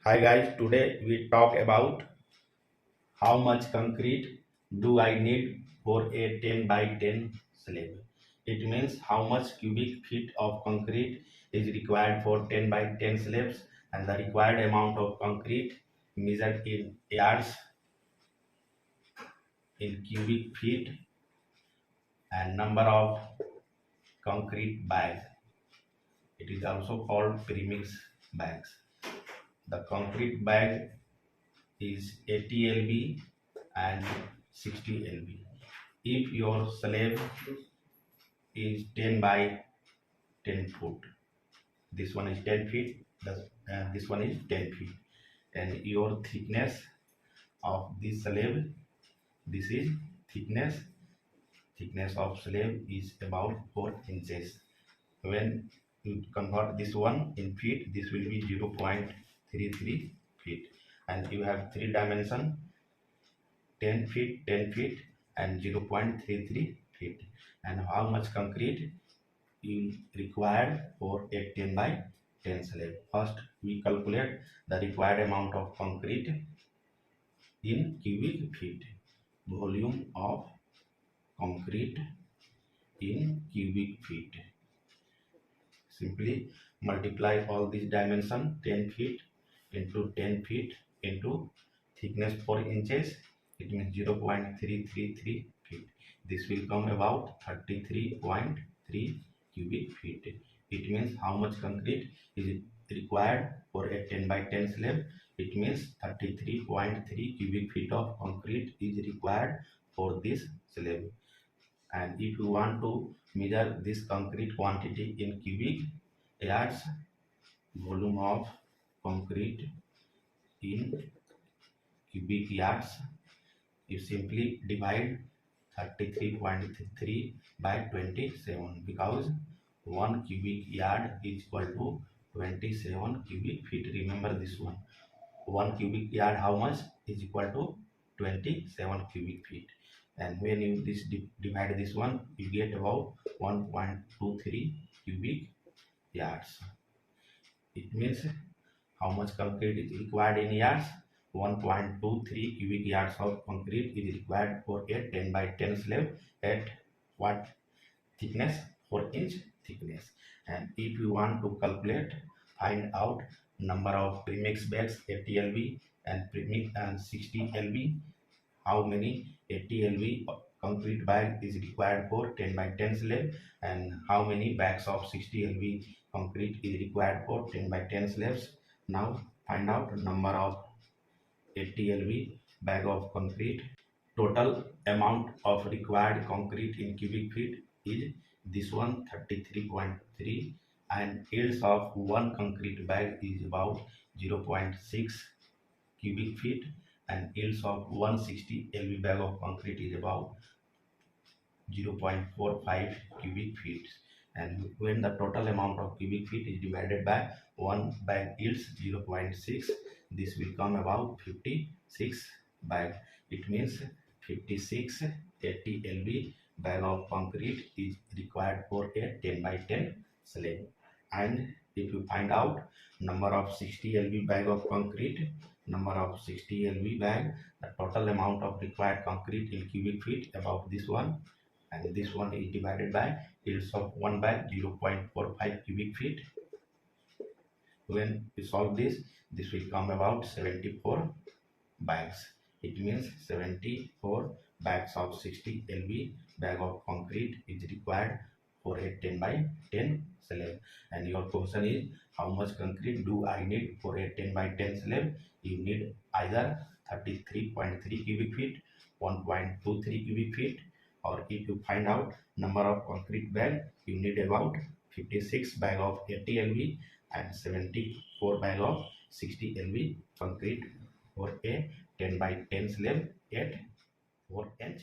Hi guys, today we talk about how much concrete do I need for a 10 by 10 slab. It means how much cubic feet of concrete is required for 10 by 10 slabs, and the required amount of concrete measured in yards, in cubic feet, and number of concrete bags. It is also called premixed bags. The concrete bag is 80 lb and 60 lb. If your slab is 10 by 10 foot, this one is 10 feet, this one is 10 feet, and your thickness of this slab, this is thickness of slab is about 4 inches. When you convert this one in feet, this will be 0.33 feet, and you have three dimension: 10 feet, 10 feet, and 0.33 feet. And how much concrete is required for a 10 by 10 slab? First, we calculate the required amount of concrete in cubic feet. Volume of concrete in cubic feet. Simply multiply all these dimension: 10 feet into 10 feet into thickness 4 inches. It means 0.333 feet. This will come about 33.3 cubic feet. It means how much concrete is required for a 10 by 10 slab. It means 33.3 cubic feet of concrete is required for this slab. And if you want to measure this concrete quantity in cubic yards, volume of concrete in cubic yards, you simply divide 33.3 by 27, because 1 cubic yard is equal to 27 cubic feet. Remember this one. 1 cubic yard how much is equal to 27 cubic feet. And when you divide this one, you get about 1.23 cubic yards. It means how much concrete is required in yards. 1.23 cubic yards of concrete is required for a 10 by 10 slab at what thickness? 4 inch thickness. And if you want to calculate, find out number of premix bags 80 lb and premix and 60 lb, how many 80 lb concrete bag is required for 10 by 10 slab, and how many bags of 60 lb concrete is required for 10 by 10 slabs. Now find out number of 80 lb bag of concrete. Total amount of required concrete in cubic feet is this one, 33.3, and yields of one concrete bag is about 0.6 cubic feet, and yields of 160 lb bag of concrete is about 0.45 cubic feet. And when the total amount of cubic feet is divided by one bag yields 0.6, this will come about 56 bag. It means 56 80 lb bag of concrete is required for a 10 by 10 slab. And if you find out number of 60 lb bag of concrete, number of 60 lb bag, the total amount of required concrete in cubic feet about this one, and this one is divided by yields of 1 by 0.45 cubic feet. When we solve this, this will come about 74 bags. It means 74 bags of 60 lb bag of concrete is required for a 10 by 10 slab. And your question is, how much concrete do I need for a 10 by 10 slab? You need either 33.3 cubic feet, 1.23 cubic feet, or if you find out number of concrete bag, you need about 56 bag of 80 lb and 74 bag of 60 lb concrete for a 10 by 10 slab at 4 inch